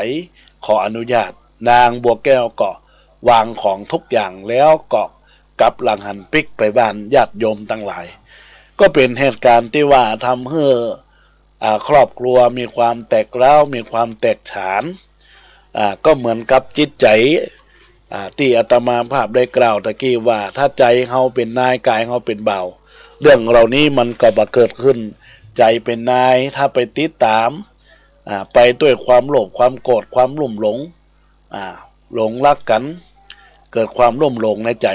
ขออนุญาตนางบัวแก้วก็วางของทุกอย่างแล้วก็กลับหลังหันปิกไปบ้านญาติโยมทั้งหลายก็เป็นเหตุการณ์ที่ว่าทำให้ครอบครัวมีความแตกร้าวมีความแตกฉานก็เหมือนกับจิตใจที่อาตมาภาพได้กล่าวตะกี้ว่าถ้าใจเฮาเป็นนายกายเฮาเป็นเบาเรื่องเหล่านี้มันก็บ่เกิดขึ้นใจเป็นนายถ้าไปติดตามไปด้วยความโลภความโกรธความลุ่มหลงหลงรักกันเกิดความลุ่มหลงในใจ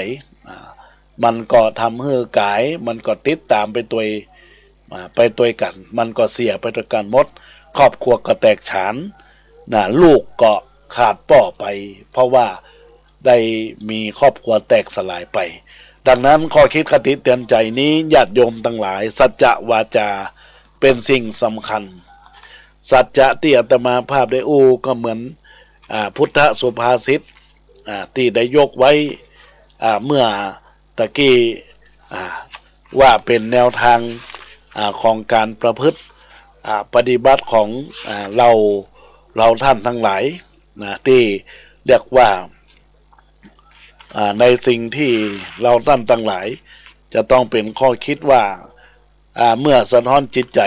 มันก็ทำให้กายมันก็ติดตามไปตัวกันมันก็เสียไปด้วยกันหมดครอบครัวก็แตกฉานลูกก็ขาดป่อไปเพราะว่าได้มีครอบครัวแตกสลายไปดังนั้นข้อคิดคติเตือนใจนี้ญาติโยมทั้งหลายสัจจะวาจาเป็นสิ่งสำคัญสัจจะที่อาตมาภาพได้ก็เหมือนพุทธสุภาษิตที่ได้ยกไว้เมื่อตะกี้ว่าเป็นแนวทางของการประพฤติปฏิบัติของเราท่านทั้งหลายที่เรียกว่าในสิ่งที่เราท่านทั้งหลายจะต้องเป็นข้อคิดว่าเมื่อสะท้อนจิตใจ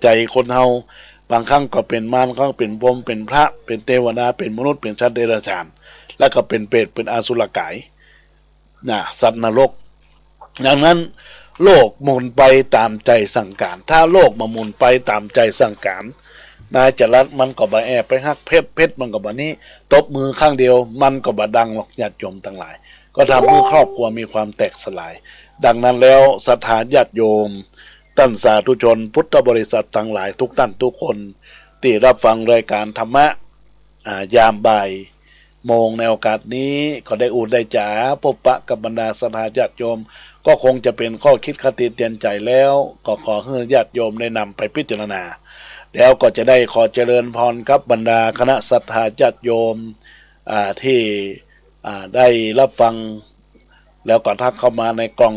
ใจคนเฮาบางครั้งก็เป็นมารบางครั้งเป็นพรหมเป็นพระเป็นเทวดาเป็นมนุษย์เป็นสัตว์เดรัจฉานและก็เป็นเปรตเป็นอสุรกายสัตว์นรกดังนั้นโลกหมุนไปตามใจสั่งการถ้าโลกมาหมุนไปตามใจสั่งการนายจรัสมันก็บ่แอบไปฮักเพชรมันก็บ่นี้ตบมือข้างเดียวมันก็บ่ดังหรอกญาติโยมทั้งหลายก็ทำให้ครอบครัวมีความแตกสลายดังนั้นแล้วศรัทธาญาติโยมท่านสาธุชนพุทธบริษัททั้งหลายทุกท่านทุกคนที่รับฟังรายการธรรมะยามบ่ายโมงในโอกาสนี้ก็ได้ได้จ๋าพบปะกับบรรดาศรัทธาญาติโยมก็คงจะเป็นข้อคิดคติเตือนใจแล้วก็ขอให้ญาติโยมได้นำไปพิจารณาแล้วก็จะได้ขอเจริญพรกับบรรดาคณะศรัทธาญาติโยมที่ได้รับฟังแล้วก็ทักเข้ามาในกล่อง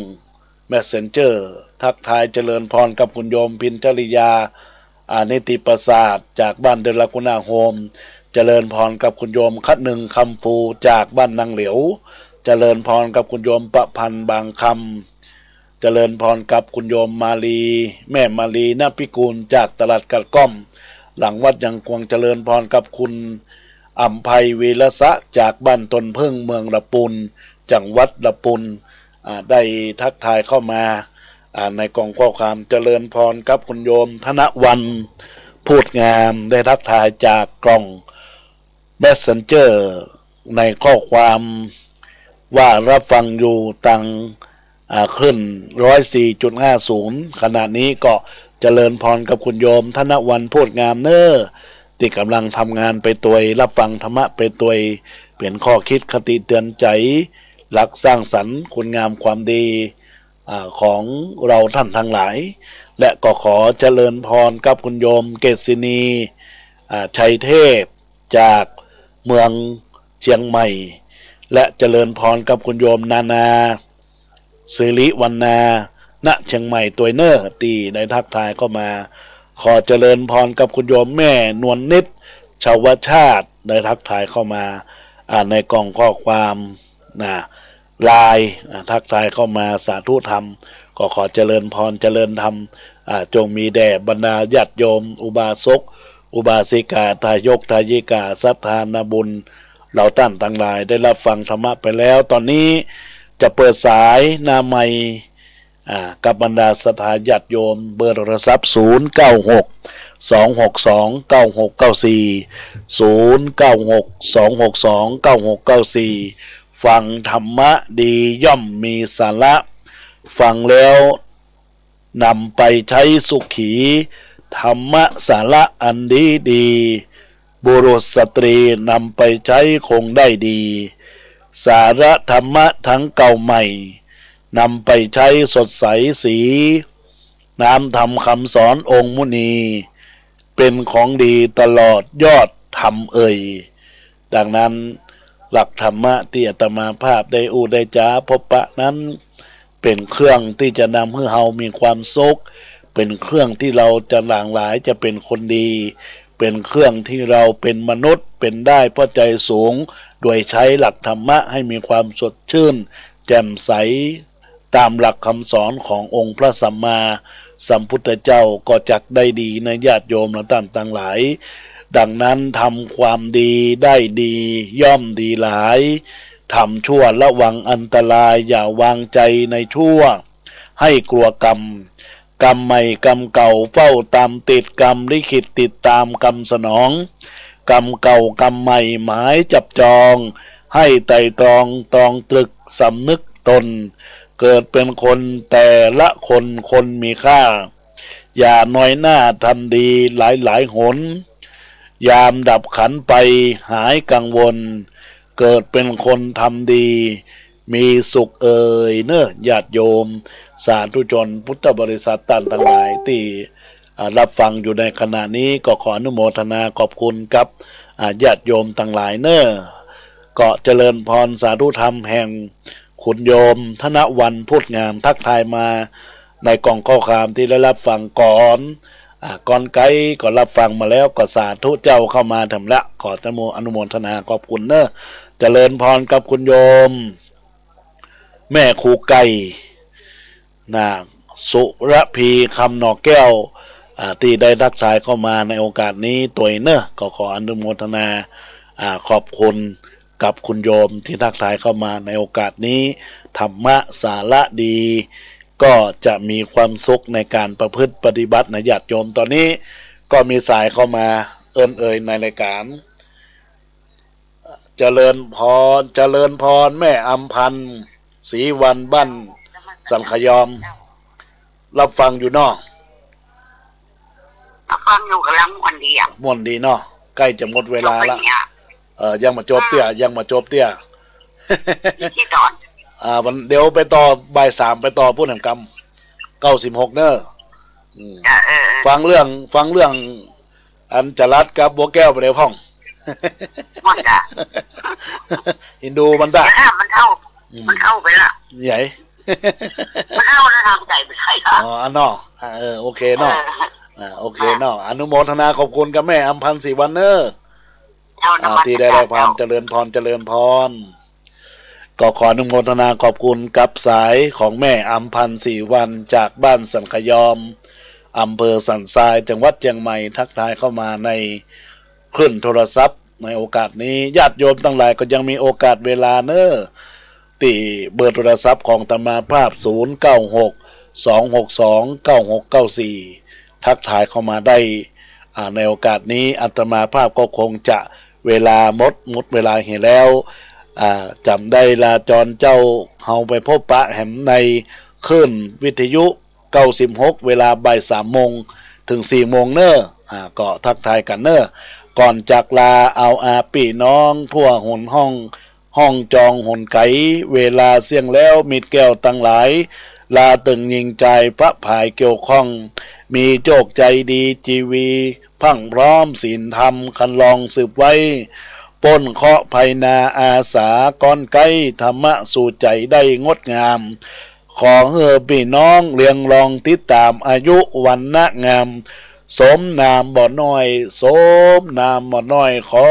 Messenger ทักทายเจริญพรกับคุณโยมพินจริยานิติประสาทจากบ้านเดลกุณาโฮมเจริญพรกับคุณโยมคัดหนึ่งคำฟูจากบ้านนางเหลียวเจริญพรกับคุณโยมประพันธ์บางคำเจริญพรกับคุณโยมมาลีแม่มาลีนพิกูลจากตลาดกัดก้อมหลังวัดยังควงเจริญพรกับคุณอัมภัยวีรสะจากบ้านตนพึ่งเมืองละปุนจังหวัดละปุนได้ทักทายเข้ามาในกล่องข้อความเจริญพรกับคุณโยมธนวันพูดงามได้ทักทายจากกล่อง Messenger ในข้อความว่ารับฟังอยู่ตังขึ้น 104.50 ขณะนี้ก็เจริญพรกับคุณโยมธนวันพูดงามที่กำลังทำงานไปตัวรับฟังธรรมะไปตัวเปลี่ยนข้อคิดคติเตือนใจหลักสร้างสรรค์คุณงามความดีของเราท่านทั้งหลายและก็ขอเจริญพรกับคุณโยมเกษินี ชัยเทพจากเมืองเชียงใหม่และเจริญพรกับคุณโยมนานาสิริวรรณาณเชียงใหม่ตัวเนอร์ตีในทักทายเข้ามาขอเจริญพรกับคุณโยมแม่นวลนิดชาวชาติในทักทายเข้ามาในกล่องข้อความลายทักทายเข้ามาสาธุธรรมก็ขอเจริญพรเจริญธรรมจงมีแด่บรรดาญาติโยมอุบาสกอุบาสิกาทายกทายิกาศรัทธานาบุญเราตั้นทั้งหลายได้รับฟังธรรมะไปแล้วตอนนี้จะเปิดสายนาไมกับบรรดาศรัทธาญาติโยมเบอร์โทรศัพท์096-262-9694 ฟังธรรมะดีย่อมมีสาระฟังแล้วนำไปใช้สุขีธรรมะสาระอันดีบุรุษสตรีนำไปใช้คงได้ดีสาระธรรมะทั้งเก่าใหม่นำไปใช้สดใสสีน้ำธรรมคำสอนองค์มุนีเป็นของดีตลอดยอดธรรมดังนั้นหลักธรรมะที่อาตมาภาพได้ได้จ้าพบปะนั้นเป็นเครื่องที่จะนำให้เรามีความสุขเป็นเครื่องที่เราจะหลากหลายจะเป็นคนดีเป็นเครื่องที่เราเป็นมนุษย์เป็นได้เพราะใจสูงโดยใช้หลักธรรมะให้มีความสดชื่นแจ่มใสตามหลักคำสอนขององค์พระสัมมาสัมพุทธเจ้าก็จักได้ดีในญาติโยมและท่านทั้งหลายดังนั้นทำความดีได้ดีย่อมดีหลายทำชั่วระวังอันตรายอย่าวางใจในชั่วให้กลัวกรรมใหม่กรรมเก่าเฝ้าตามติดกรรมลิขิตติดตามกรรมสนองกรรมเก่ากรรมใหม่หมายจับจองให้ไต่ตรองตรองตรึกสำนึกตนเกิดเป็นคนแต่ละคนมีค่าอย่าน้อยหน้าทำดีหลายหนยามดับขันไปหายกังวลเกิดเป็นคนทำดีมีสุขเนอะญาติโยมสาธุชนพุทธบริษัทต่างทั้งหลายที่รับฟังอยู่ในขณะนี้ก็ขออนุโมทนาขอบคุณกับญาติโยมทั้งหลายเนอะก็เจริญพรสาธุธรรมแห่งคุณโยมธนวันพุทธงามทักทายมาในกล่องข้อความที่ได้รับฟังก่อนไกลก็รับฟังมาแล้วก็สาธุเจ้าเข้ามาทำละขออนุโมทนาขอบคุณเนอะเจริญพรกับคุณโยมแม่ครูไก่สุรพีคำหนอกแก้วที่ได้ทักทายเข้ามาในโอกาสนี้ตัวเนอะก็ขออนุโมทนาขอบคุณกับคุณโยมที่ทักทายเข้ามาในโอกาสนี้ธรรมะสาระดีก็จะมีความสุขในการประพฤติปฏิบัติในญาติโยมตอนนี้ก็มีสายเข้ามาในรายการเจริญพรแม่อำพันธ์ศรีวันบ้านสันขยอมรับฟังอยู่เนาะรับฟังอยู่กำลังม่วนดีม่วนดีเนาะใกล้จะหมดเวลาละยังมาจบเตี้ยที่ตอนเดี๋ยวไปต่อบ่าย 3ไปต่อผู้นำกรรม96เนอะฟังเรื่องอันจรัสกับบัวแก้วไปเดี๋ยวพ่องมันจ้ะฮินดูมันได้มันเข้าไปละใหญ่มันเข้าแล้วทำใจไปใครครับอันเนาะโอเคเนาะโอเคเนาะอนุโมทนาขอบคุณกับแม่อำพันธ์ศรีวันเนอร์ที่ได้รับความเจริญพรก็ขออนุโมทนาขอบคุณกับสายของแม่อำพันธ์ศรีวันจากบ้านสันขยอมอำเภอสันทรายจังหวัดเชียงใหม่ทักทายเข้ามาในคลื่นโทรศัพท์ในโอกาสนี้ญาติโยมทั้งหลายก็ยังมีโอกาสเวลาเนอะที่เบอร์โทรศัพท์ของอาตมาภาพ096-262-9694ทักทายเข้ามาได้ในโอกาสนี้อาตมาภาพก็คงจะเวลาหมดเวลาเห็นแล้วจำได้ลาจรเจ้าเฮาไปพบปะแหมในคลื่นวิทยุ96เวลาบ่าย 3 โมงถึง 4 โมงเนอะก็ทักทายกันเนอะก่อนจากลาเอาพี่น้องทั่วหนห้องจองหนไก่เวลาเสี่ยงแล้วมิดแก้วตั้งหลาย ลาตึงยิงใจพระภายเกี่ยวข้องมีโจกใจดีจีวีพังพร้อมศีลธรรมคันลองสืบไว้ป้นเคาะภัยนาอาสาก้อนไกธรรมะสู่ใจได้งดงามขอเฮอพี่น้องเลียงลองติดตามอายุวันนะงามสมนามบ่อน้อยสมนามบ่อน้อยขอ